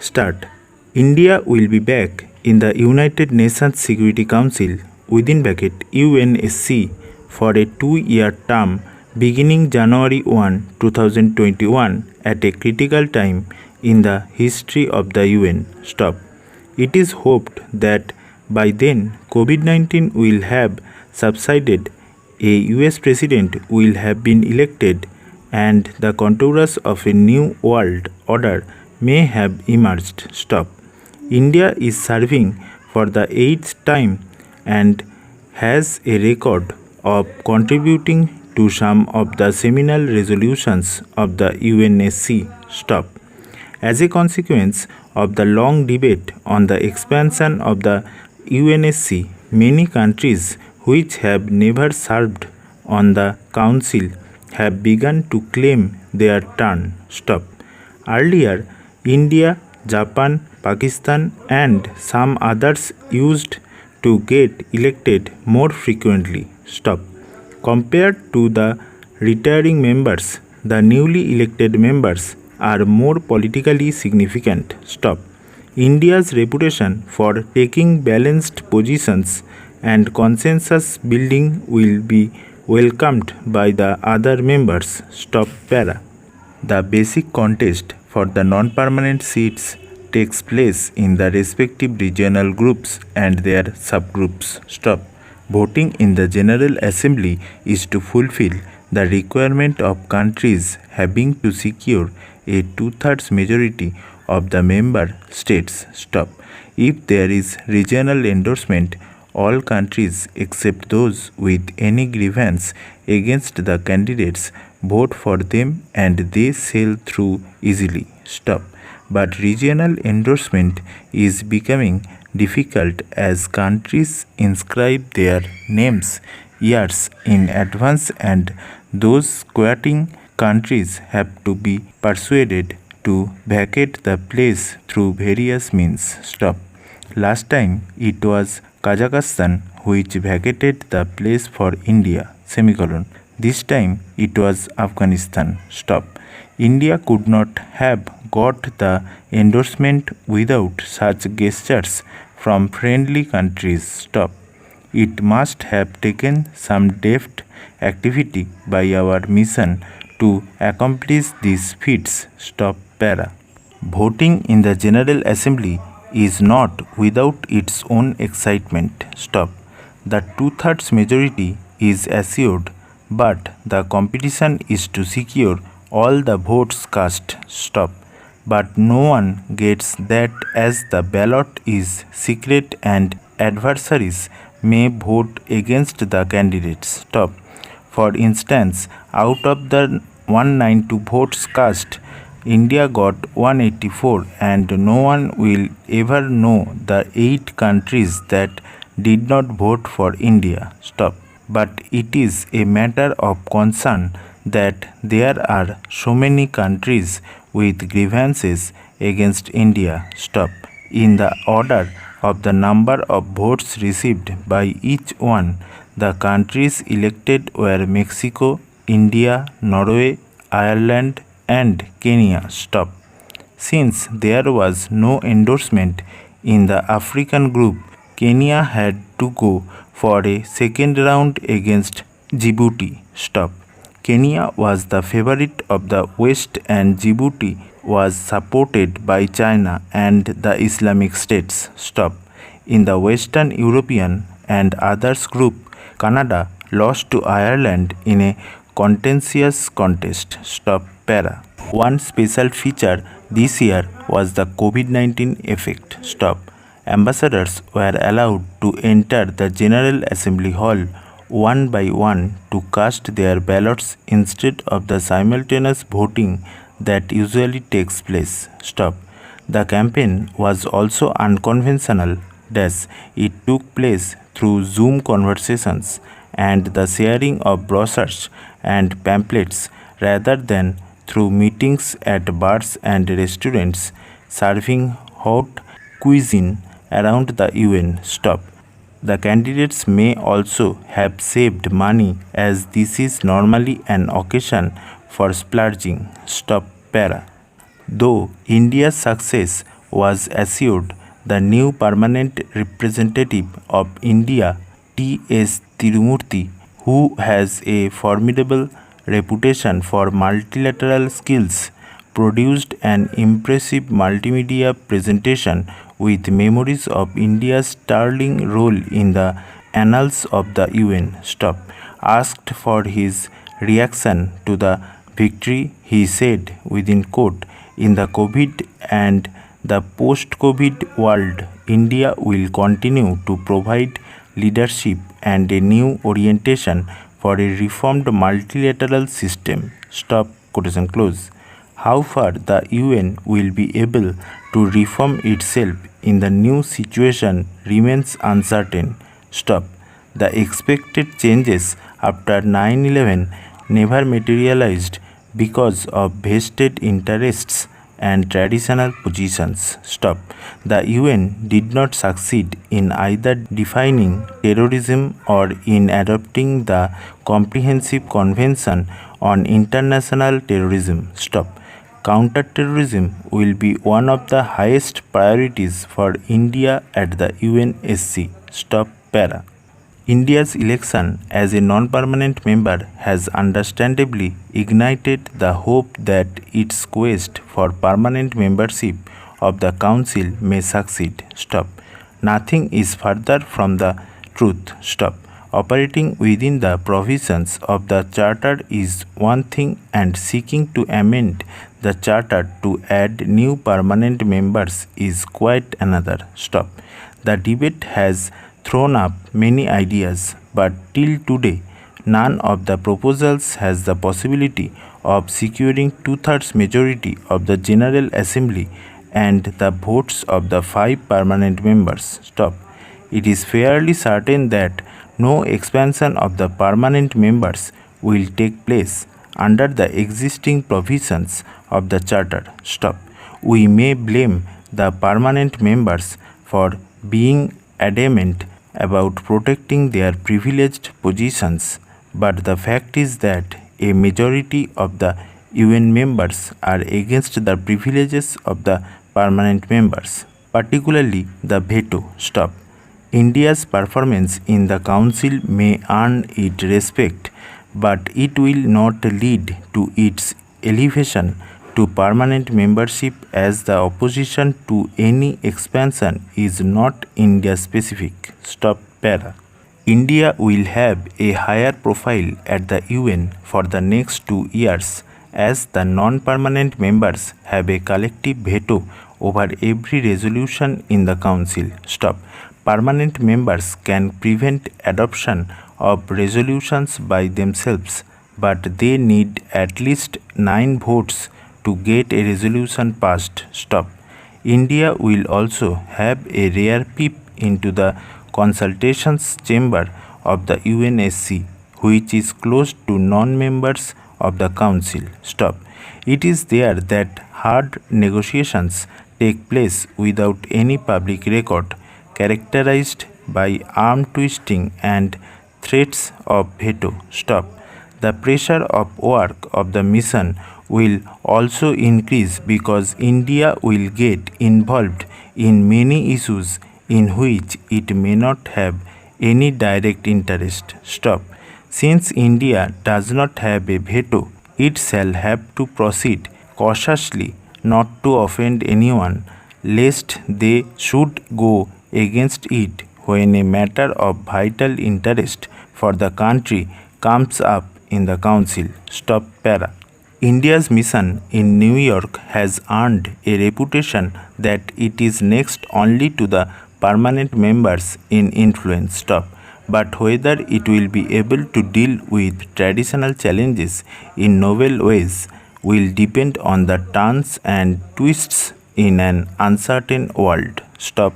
Start. India will be back in the United Nations Security Council within bracket UNSC for a 2-year term beginning January 1, 2021 at a critical time in the history of the UN. Stop. It is hoped that by then COVID-19 will have subsided, a US president will have been elected, and the contours of a new world order may have emerged. Stop. India is serving for the 8th time and has a record of contributing to some of the seminal resolutions of the UNSC. Stop. As a consequence of the long debate on the expansion of the UNSC, many countries which have never served on the Council have begun to claim their turn. Stop. Earlier, India, Japan, Pakistan, and some others used to get elected more frequently. Stop. Compared to the retiring members, the newly elected members are more politically significant. Stop. India's reputation for taking balanced positions and consensus building will be welcomed by the other members. Stop para. The basic contest for the non-permanent seats takes place in the respective regional groups and their subgroups. Stop. Voting in the General Assembly is to fulfill the requirement of countries having to secure a 2/3 majority of the member states. Stop. If there is regional endorsement, all countries except those with any grievance against the candidates vote for them and they sail through easily. Stop. But regional endorsement is becoming difficult as countries inscribe their names years in advance and those quoting countries have to be persuaded to vacate the place through various means. Stop. Last time it was Kazakhstan which vacated the place for India. Semicolon. This time it was Afghanistan. Stop. India could not have got the endorsement without such gestures from friendly countries. Stop. It must have taken some deft activity by our mission to accomplish these feats. Stop para. Voting in the General Assembly is not without its own excitement. Stop. The 2/3 majority is assured, but the competition is to secure all the votes cast. Stop. But no one gets that as the ballot is secret and adversaries may vote against the candidates. Stop. For instance, out of the 192 votes cast, India got 184 and no one will ever know the 8 countries that did not vote for India. Stop. But it is a matter of concern that there are so many countries with grievances against India. Stop. In the order of the number of votes received by each one, the countries elected were Mexico, India, Norway, Ireland, and Kenya. Stop. Since there was no endorsement in the African group, Kenya had to go for a second round against Djibouti. Stop. Kenya was the favorite of the West and Djibouti was supported by China and the Islamic states. Stop. In the Western European and others group, Canada lost to Ireland in a contentious contest. Stop para. One special feature this year was the COVID-19 effect. Stop. Ambassadors were allowed to enter the General Assembly Hall one by one to cast their ballots instead of the simultaneous voting that usually takes place. Stop. The campaign was also unconventional, as it took place through Zoom conversations and the sharing of brochures and pamphlets rather than through meetings at bars and restaurants serving hot cuisine around the UN. Stop. The candidates may also have saved money as this is normally an occasion for splurging. Stop para. Though India's success was assured the new permanent representative of India, T.S. Tirumurti, who has a formidable reputation for multilateral skills, produced an impressive multimedia presentation with memories of India's sterling role in the annals of the UN. Asked for his reaction to the victory, he said, within quote, in the COVID and the post-COVID world, India will continue to provide leadership and a new orientation for a reformed multilateral system. Stop quotation close. How far the UN will be able to reform itself in the new situation remains uncertain. The expected changes after 9/11 never materialized because of vested interests and traditional positions. The UN did not succeed in either defining terrorism or in adopting the Comprehensive Convention on International Terrorism. Counterterrorism will be one of the highest priorities for India at the UNSC. Para. India's election as a non-permanent member has understandably ignited the hope that its quest for permanent membership of the Council may succeed. Nothing is further from the truth. Operating within the provisions of the Charter is one thing, and seeking to amend the Charter to add new permanent members is quite another. The debate has thrown up many ideas, but till today, none of the proposals has the possibility of securing two-thirds majority of the General Assembly and the votes of the 5 permanent members. It is fairly certain that no expansion of the permanent members will take place under the existing provisions of the Charter. We may blame the permanent members for being adamant about protecting their privileged positions, but the fact is that a majority of the UN members are against the privileges of the permanent members, particularly the veto. India's performance in the Council may earn it respect, but it will not lead to its elevation to permanent membership, as the opposition to any expansion is not India specific. Para. India will have a higher profile at the UN for the next 2 years, as the non-permanent members have a collective veto over every resolution in the Council. Permanent members can prevent adoption of resolutions by themselves, but they need at least 9 votes to get a resolution passed. India will also have a rare peep into the consultations chamber of the UNSC, which is closed to non-members of the Council. It is there that hard negotiations take place without any public record, characterized by arm twisting and threats of veto. The pressure of work of the mission will also increase because India will get involved in many issues in which it may not have any direct interest. Since India does not have a veto, it shall have to proceed cautiously, not to offend anyone, lest they should go against it when a matter of vital interest for the country comes up in the Council. Para. India's mission in New York has earned a reputation that it is next only to the permanent members in influence. But whether it will be able to deal with traditional challenges in novel ways will depend on the turns and twists in an uncertain world. Stop.